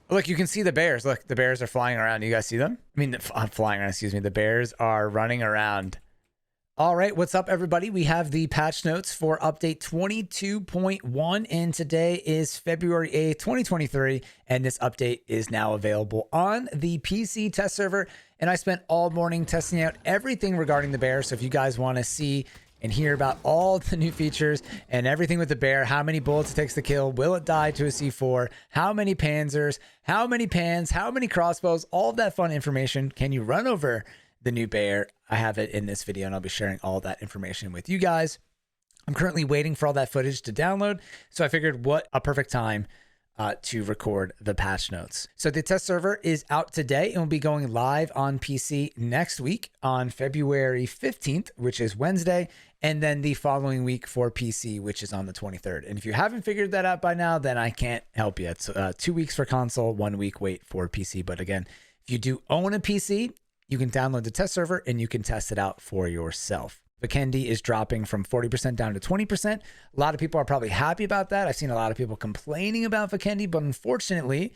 Look, you can see the bears. Look, the bears are flying around. You guys see them? I mean, flying around, excuse me. The bears are running around. All right, what's up, everybody? We have the patch notes for update 22.1, and today is February 8th, 2023, and this update is now available on the PC test server, and I spent all morning testing out everything regarding the bear, so if you guys want to see and hear about all the new features and everything with the bear, how many bullets it takes to kill, will it die to a C4, how many panzers, how many pans, how many crossbows, all of that fun information. Can you run over the new bear? I have it in this video, and I'll be sharing all that information with you guys. I'm currently waiting for all that footage to download, so I figured what a perfect time to record the patch notes. So the test server is out today and will be going live on PC next week on February 15th, which is Wednesday, and then the following week for PC, which is on the 23rd. And if you haven't figured that out by now, then I can't help you. It's 2 weeks for console, 1 week wait for PC. But again, if you do own a PC, you can download the test server and you can test it out for yourself. VIKENDI is dropping from 40% down to 20%. A lot of people are probably happy about that. I've seen a lot of people complaining about VIKENDI, but unfortunately,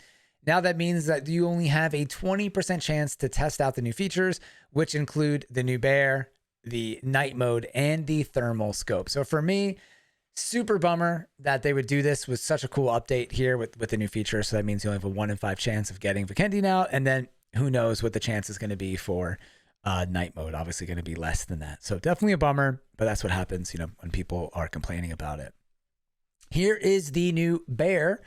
now that means that you only have a 20% chance to test out the new features, which include the new bear, the night mode, and the thermal scope. So for me, super bummer that they would do this with such a cool update here with the new features. So that means you only have a 1 in 5 chance of getting VIKENDI now, and then who knows what the chance is going to be for night mode. Obviously going to be less than that. So definitely a bummer, but that's what happens, you know, when people are complaining about it. Here is the new bear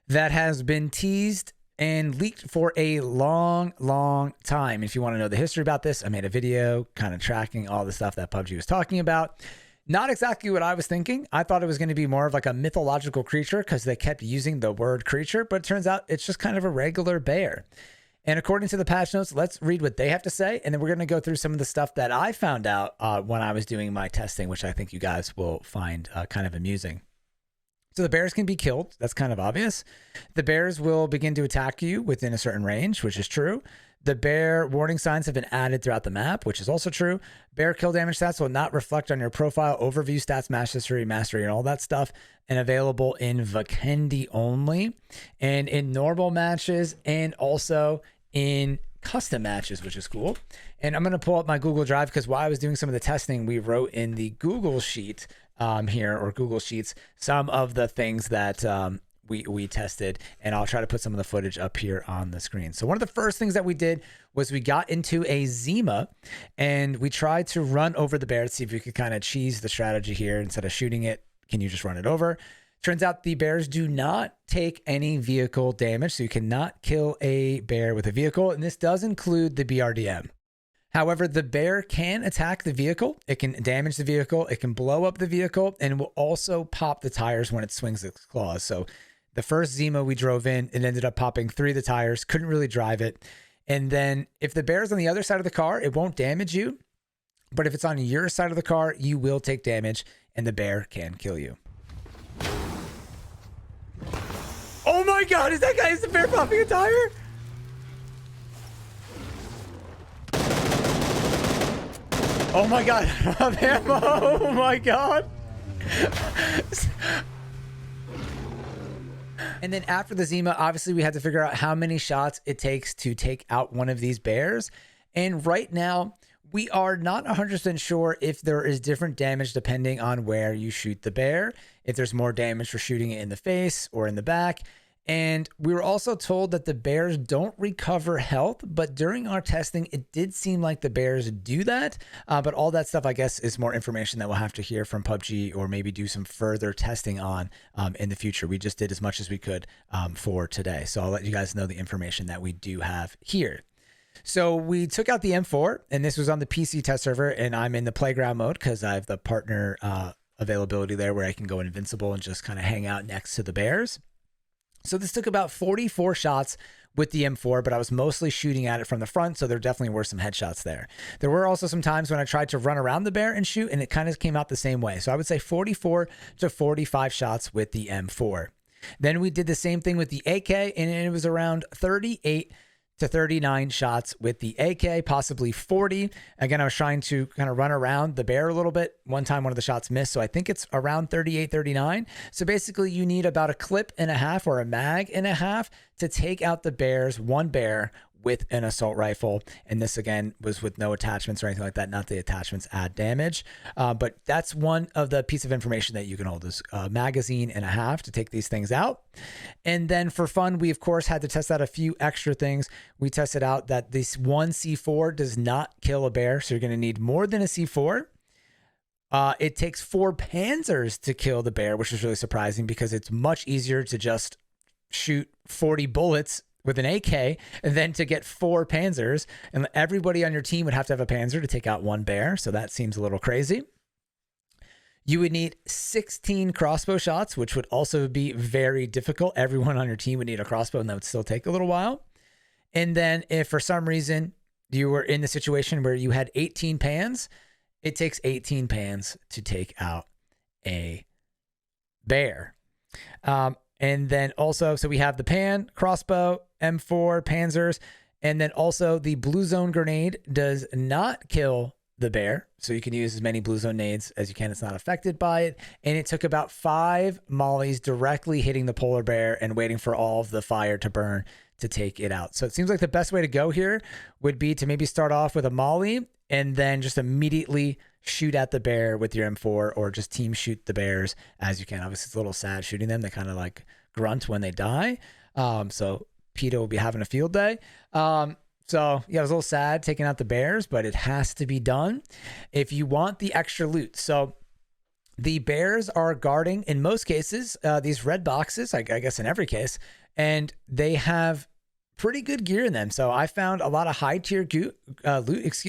that has been teased and leaked for a long time. If you want to know the history about this, I made a video kind of tracking all the stuff that PUBG was talking about. Not exactly what I was thinking. I thought it was going to be more of like a mythological creature because they kept using the word creature, but it turns out it's just kind of a regular bear. And according to the patch notes, let's read what they have to say. And then we're going to go through some of the stuff that I found out when I was doing my testing, which I think you guys will find kind of amusing. So the bears can be killed. That's kind of obvious. The bears will begin to attack you within a certain range, which is true. The bear warning signs have been added throughout the map, which is also true. Bear kill damage stats will not reflect on your profile, overview stats, match history, mastery, and all that stuff, and available in VIKENDI only, and in normal matches, and also in custom matches, which is cool. And I'm going to pull up my Google Drive because while I was doing some of the testing, we wrote in the Google Sheet here, or Google Sheets, some of the things that we tested, and I'll try to put some of the footage up here on the screen. So one of the first things that we did was we got into a Zima and we tried to run over the bear to see if we could kind of cheese the strategy here. Instead of shooting it, can you just run it over? Turns out the bears do not take any vehicle damage, so you cannot kill a bear with a vehicle, and this does include the BRDM. However, the bear can attack the vehicle, it can damage the vehicle, it can blow up the vehicle, and it will also pop the tires when it swings its claws. So the first Zima we drove in, it ended up popping 3 of the tires, couldn't really drive it. And then if the bear's on the other side of the car, it won't damage you, but if it's on your side of the car, you will take damage, and the bear can kill you. Oh my God, is the bear popping a tire? Oh my God, ammo. Oh my God. And then after the Zima, obviously we had to figure out how many shots it takes to take out one of these bears. And right now, we are not 100% sure if there is different damage depending on where you shoot the bear, if there's more damage for shooting it in the face or in the back. And we were also told that the bears don't recover health, but during our testing, it did seem like the bears do that. But all that stuff, I guess, is more information that we'll have to hear from PUBG or maybe do some further testing on in the future. We just did as much as we could for today. So I'll let you guys know the information that we do have here. So we took out the M4, and this was on the PC test server, and I'm in the playground mode because I have the partner availability there where I can go invincible and just kind of hang out next to the bears. So this took about 44 shots with the M4, but I was mostly shooting at it from the front, so there definitely were some headshots there. There were also some times when I tried to run around the bear and shoot, and it kind of came out the same way. So I would say 44 to 45 shots with the M4. Then we did the same thing with the AK, and it was around 38 to 39 shots with the AK, possibly 40. Again, I was trying to kind of run around the bear a little bit. One time, one of the shots missed, so I think it's around 38, 39. So basically, you need about a clip and a half or a mag and a half to take out the bears, one bear, with an assault rifle. And this again was with no attachments or anything like that. Not the attachments add damage, but that's one of the piece of information that you can hold is a magazine and a half to take these things out. And then for fun, we of course had to test out a few extra things. We tested out that this one C4 does not kill a bear. So you're going to need more than a C4. It takes 4 Panzers to kill the bear, which is really surprising because it's much easier to just shoot 40 bullets with an AK and then to get 4 Panzers, and everybody on your team would have to have a Panzer to take out one bear. So that seems a little crazy. You would need 16 crossbow shots, which would also be very difficult. Everyone on your team would need a crossbow, and that would still take a little while. And then if for some reason you were in the situation where you had 18 pans, it takes 18 pans to take out a bear. And then also, so we have the pan, crossbow, M4, Panzers, and then also the blue zone grenade does not kill the bear. So you can use as many blue zone nades as you can. It's not affected by it. And it took about 5 mollies directly hitting the polar bear and waiting for all of the fire to burn to take it out. So it seems like the best way to go here would be to maybe start off with a molly and then just immediately shoot at the bear with your M4 or just team shoot the bears as you can. Obviously, it's a little sad shooting them. They kind of like grunt when they die. So PETA will be having a field day. So yeah, it was a little sad taking out the bears, but it has to be done if you want the extra loot. So the bears are guarding, in most cases, these red boxes, I guess in every case, and they have pretty good gear in them. So I found a lot of high tier loot,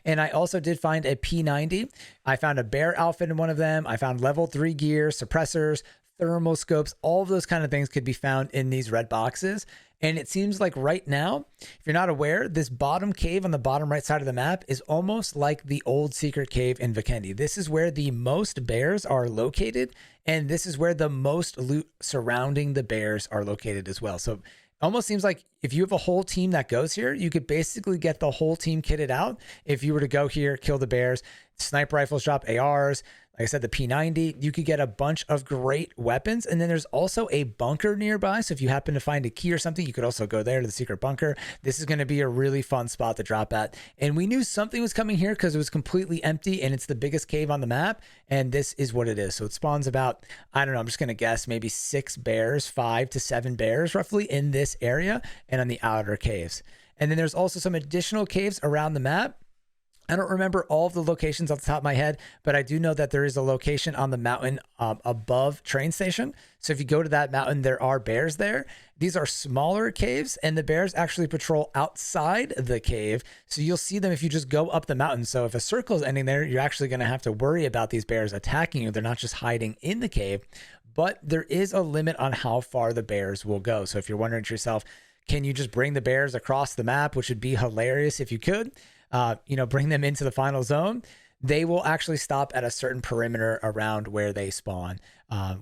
and I also did find a P90. I found a bear outfit in one of them. I found level 3 gear, suppressors, thermal scopes, all of those kind of things could be found in these red boxes. And it seems like right now, if you're not aware, this bottom cave on the bottom right side of the map is almost like the old secret cave in Vikendi. This is where the most bears are located, and this is where the most loot surrounding the bears are located as well. So almost seems like if you have a whole team that goes here, you could basically get the whole team kitted out. If you were to go here, kill the bears, sniper rifles drop, ARs, like I said, the P90, you could get a bunch of great weapons. And then there's also a bunker nearby. So if you happen to find a key or something, you could also go there to the secret bunker. This is going to be a really fun spot to drop at. And we knew something was coming here because it was completely empty and it's the biggest cave on the map. And this is what it is. So it spawns about, I don't know, I'm just going to guess maybe 6 bears, 5 to 7 bears roughly in this area and on the outer caves. And then there's also some additional caves around the map. I don't remember all of the locations off the top of my head, but I do know that there is a location on the mountain above train station. So if you go to that mountain, there are bears there. These are smaller caves, and the bears actually patrol outside the cave. So you'll see them if you just go up the mountain. So if a circle is ending there, you're actually going to have to worry about these bears attacking you. They're not just hiding in the cave, but there is a limit on how far the bears will go. So if you're wondering to yourself, can you just bring the bears across the map, which would be hilarious if you could, bring them into the final zone, they will actually stop at a certain perimeter around where they spawn,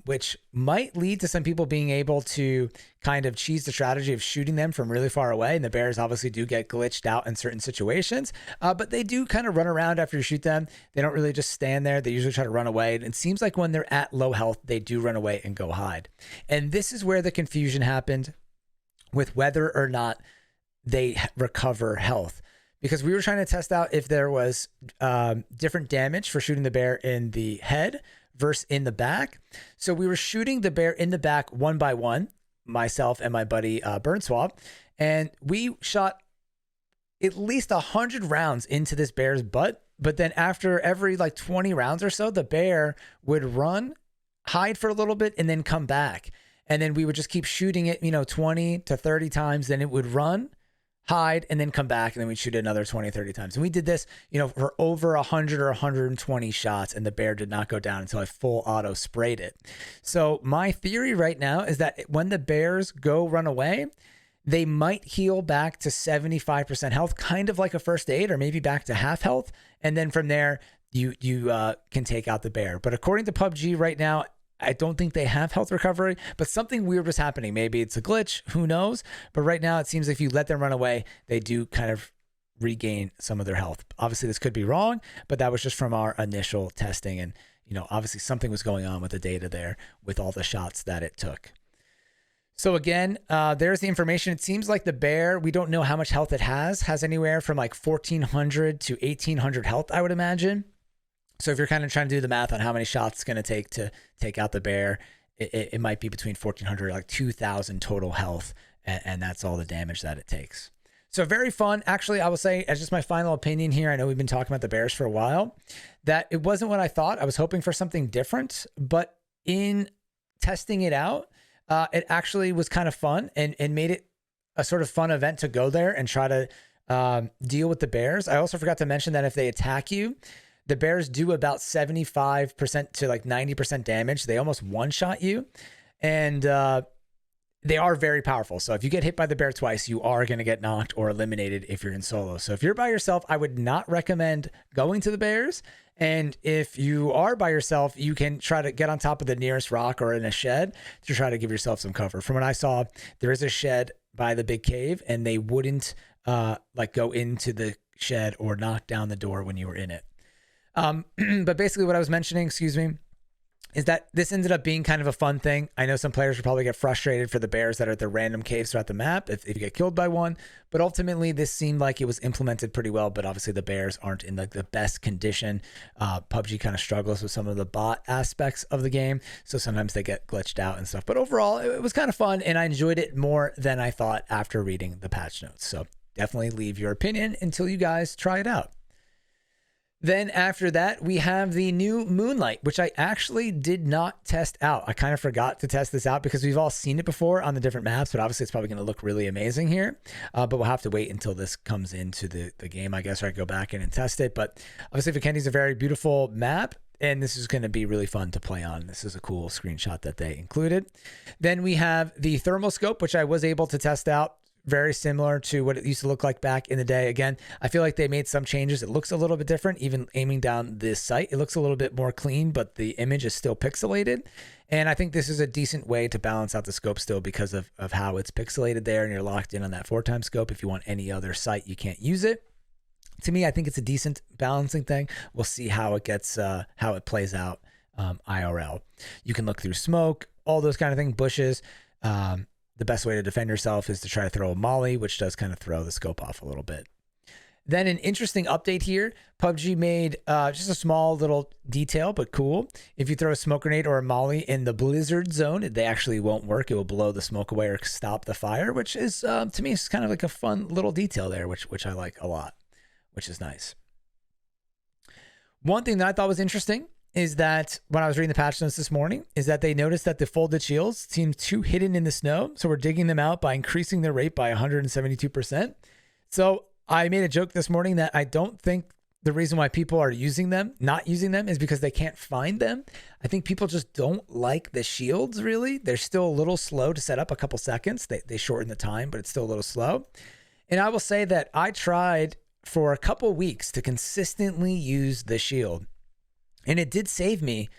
which might lead to some people being able to kind of cheese the strategy of shooting them from really far away. And the bears obviously do get glitched out in certain situations, but they do kind of run around after you shoot them. They don't really just stand there. They usually try to run away. And it seems like when they're at low health, they do run away and go hide. And this is where the confusion happened with whether or not they recover health. Because we were trying to test out if there was different damage for shooting the bear in the head versus in the back. So we were shooting the bear in the back one by one, myself and my buddy Burn Swab, and we shot at least 100 rounds into this bear's butt. But then after every like 20 rounds or so, the bear would run, hide for a little bit, and then come back. And then we would just keep shooting it, 20 to 30 times. Then it would run, hide, and then come back, and then we'd shoot it another 20, 30 times. And we did this, for over 100 or 120 shots, and the bear did not go down until I full auto sprayed it. So my theory right now is that when the bears go run away, they might heal back to 75% health, kind of like a first aid, or maybe back to half health. And then from there, you can take out the bear. But according to PUBG right now, I don't think they have health recovery, but something weird was happening. Maybe it's a glitch, who knows? But right now it seems like if you let them run away, they do kind of regain some of their health. Obviously this could be wrong, but that was just from our initial testing. And, you know, obviously something was going on with the data there with all the shots that it took. So again, there's the information. It seems like the bear, we don't know how much health it has anywhere from like 1,400 to 1,800 health, I would imagine. So if you're kind of trying to do the math on how many shots it's going to take to take out the bear, it might be between 1,400, like 2,000 total health, and that's all the damage that it takes. So very fun. Actually, I will say, as just my final opinion here, I know we've been talking about the bears for a while, that it wasn't what I thought. I was hoping for something different, but in testing it out, it actually was kind of fun and made it a sort of fun event to go there and try to deal with the bears. I also forgot to mention that if they attack you, the bears do about 75% to like 90% damage. They almost one-shot you, and they are very powerful. So if you get hit by the bear twice, you are going to get knocked or eliminated if you're in solo. So if you're by yourself, I would not recommend going to the bears. And if you are by yourself, you can try to get on top of the nearest rock or in a shed to try to give yourself some cover. From what I saw, there is a shed by the big cave, and they wouldn't like go into the shed or knock down the door when you were in it. But basically what I was mentioning, is that this ended up being kind of a fun thing. I know some players will probably get frustrated for the bears that are at the random caves throughout the map if you get killed by one, but ultimately this seemed like it was implemented pretty well. But obviously the bears aren't in like the best condition. PUBG kind of struggles with some of the bot aspects of the game, so sometimes they get glitched out and stuff. But overall, it was kind of fun, and I enjoyed it more than I thought after reading the patch notes. So definitely leave your opinion until you guys try it out. Then after that, we have the new Moonlight, which I actually did not test out. I kind of forgot to test this out because we've all seen it before on the different maps, but obviously it's probably going to look really amazing here. But we'll have to wait until this comes into the game, I guess, or I go back in and test it. But obviously VIKENDI is a very beautiful map, and this is going to be really fun to play on. This is a cool screenshot that they included. Then we have the thermal scope, which I was able to test out. Very similar to what it used to look like back in the day. Again, I feel like they made some changes. It looks a little bit different. Even aiming down this sight, it looks a little bit more clean, but the image is still pixelated. And I think this is a decent way to balance out the scope still because of how it's pixelated there, and you're locked in on that 4x scope. If you want any other sight, you can't use it. To me, I think it's a decent balancing thing. We'll see how it gets, how it plays out IRL. You can look through smoke, all those kind of things, bushes. The best way to defend yourself is to try to throw a molly, which does kind of throw the scope off a little bit. Then an interesting update here. PUBG made just a small little detail, but cool. If you throw a smoke grenade or a molly in the blizzard zone, they actually won't work. It will blow the smoke away or stop the fire, which is, to me, it's kind of like a fun little detail there, which I like a lot, which is nice. One thing that I thought was interesting is that when I was reading the patch notes this morning, is that they noticed that the folded shields seem too hidden in the snow. So we're digging them out by increasing their rate by 172%. So I made a joke this morning that I don't think the reason why people are not using them is because they can't find them. I think people just don't like the shields, really. They're still a little slow to set up, a couple seconds. They shorten the time, but it's still a little slow. And I will say that I tried for a couple weeks to consistently use the shield, and it did save me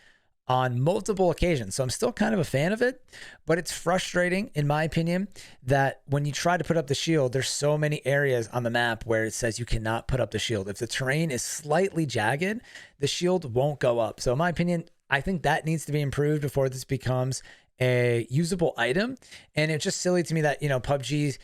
on multiple occasions. So I'm still kind of a fan of it, but it's frustrating, in my opinion, that when you try to put up the shield, there's so many areas on the map where it says you cannot put up the shield. If the terrain is slightly jagged, the shield won't go up. So in my opinion, I think that needs to be improved before this becomes a usable item. And it's just silly to me that, PUBG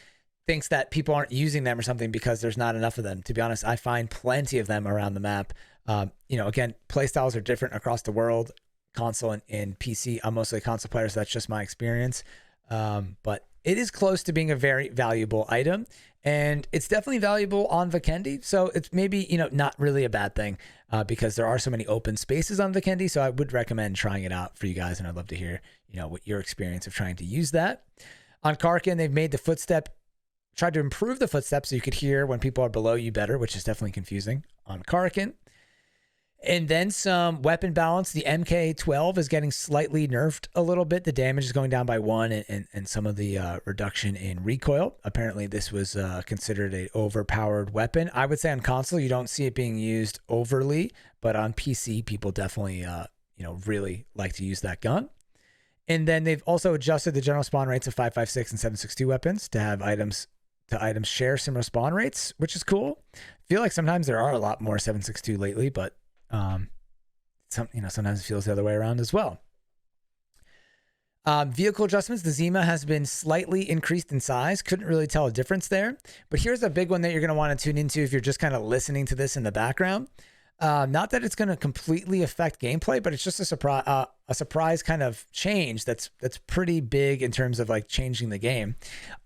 thinks that people aren't using them or something because there's not enough of them. To be honest, I find plenty of them around the map. Again, playstyles are different across the world, console and PC. I'm mostly a console player, so that's just my experience. But it is close to being a very valuable item, and it's definitely valuable on VIKENDI. So it's maybe, not really a bad thing because there are so many open spaces on VIKENDI. So I would recommend trying it out for you guys, and I'd love to hear, what your experience of trying to use that. On Karkin, they've made the footstep, tried to improve the footsteps so you could hear when people are below you better, which is definitely confusing on Karkin. And then some weapon balance. The MK12 is getting slightly nerfed a little bit. The damage is going down by 1 and some of the reduction in recoil. Apparently this was considered an overpowered weapon. I would say on console, you don't see it being used overly, but on PC, people definitely, really like to use that gun. And then they've also adjusted the general spawn rates of 5.56 and 7.62 weapons to have items share similar spawn rates, which is cool. I feel like sometimes there are a lot more 7.62 lately, but sometimes it feels the other way around as well. Vehicle adjustments. The Zima has been slightly increased in size. Couldn't really tell a difference there. But here's a big one that you're going to want to tune into if you're just kind of listening to this in the background. Not that it's going to completely affect gameplay, but it's just a surprise kind of change that's pretty big in terms of like changing the game.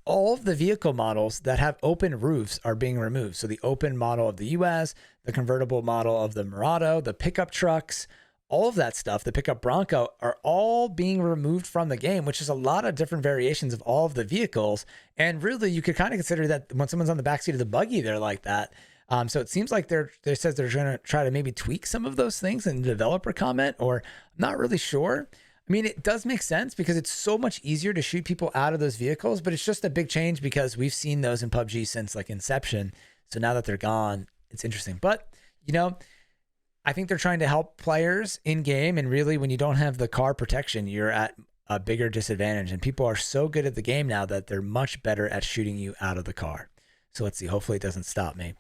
All of the vehicle models that have open roofs are being removed. So the open model of the US, the convertible model of the Murado, the pickup trucks, all of that stuff, the pickup Bronco, are all being removed from the game, which is a lot of different variations of all of the vehicles. And really, you could kind of consider that when someone's on the backseat of the buggy, they're like that. So it seems like they says they're going to try to maybe tweak some of those things in the developer comment, or I'm not really sure. I mean, it does make sense because it's so much easier to shoot people out of those vehicles, but it's just a big change because we've seen those in PUBG since like inception. So now that they're gone, it's interesting. But, I think they're trying to help players in game. And really, when you don't have the car protection, you're at a bigger disadvantage. And people are so good at the game now that they're much better at shooting you out of the car. So let's see. Hopefully it doesn't stop me.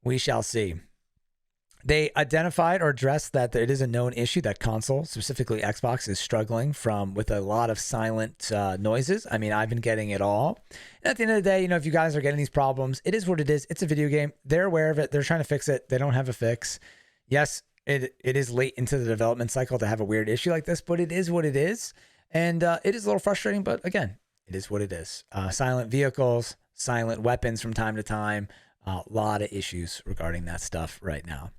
We shall see. They identified or addressed that it is a known issue that console, specifically Xbox, is struggling with a lot of silent noises. I mean, I've been getting it all. And at the end of the day, if you guys are getting these problems, it is what it is. It's a video game. They're aware of it. They're trying to fix it. They don't have a fix. Yes, it is late into the development cycle to have a weird issue like this, but it is what it is. And it is a little frustrating, but again, it is what it is. Silent vehicles, silent weapons from time to time. A lot of issues regarding that stuff right now.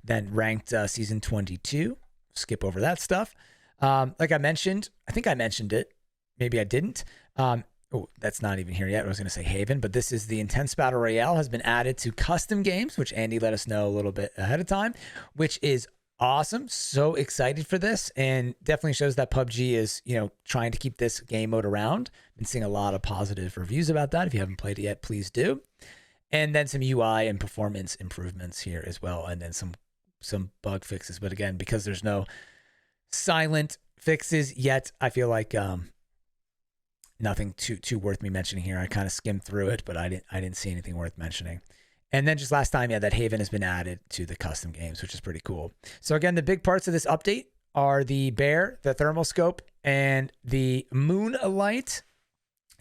Then ranked season 22. Skip over that stuff. Like I mentioned, I think I mentioned it. Maybe I didn't. Oh, that's not even here yet. I was going to say Haven, but this is the Intense Battle Royale has been added to custom games, which Andy let us know a little bit ahead of time, which is awesome. So excited for this, and definitely shows that PUBG is, trying to keep this game mode around. Been seeing a lot of positive reviews about that. If you haven't played it yet, please do. And then some UI and performance improvements here as well, and then some bug fixes. But again, because there's no silent fixes yet, I feel like nothing too worth me mentioning here. I kind of skimmed through it, but I didn't see anything worth mentioning. And then just last time, that Haven has been added to the custom games, which is pretty cool. So again, the big parts of this update are the Bear, the thermal scope, and the Moonlight.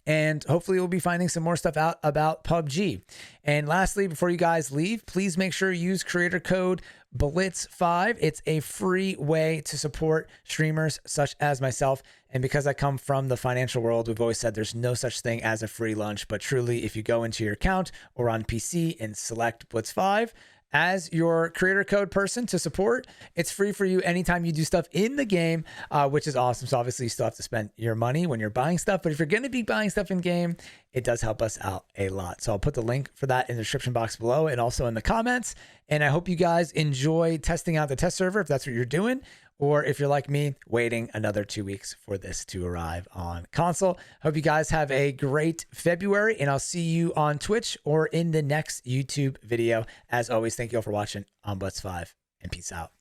And hopefully we'll be finding some more stuff out about PUBG. And lastly, before you guys leave, please make sure you use creator code Blitz5. It's a free way to support streamers such as myself. And because I come from the financial world, we've always said there's no such thing as a free lunch. But truly, if you go into your account or on PC and select Blitz5 as your creator code person to support, it's free for you anytime you do stuff in the game, which is awesome. So obviously you still have to spend your money when you're buying stuff, but if you're going to be buying stuff in game, it does help us out a lot. So I'll put the link for that in the description box below and also in the comments. And I hope you guys enjoy testing out the test server if that's what you're doing, or if you're like me, waiting another 2 weeks for this to arrive on console. Hope you guys have a great February, and I'll see you on Twitch or in the next YouTube video. As always, thank you all for watching on Blitz5, and peace out.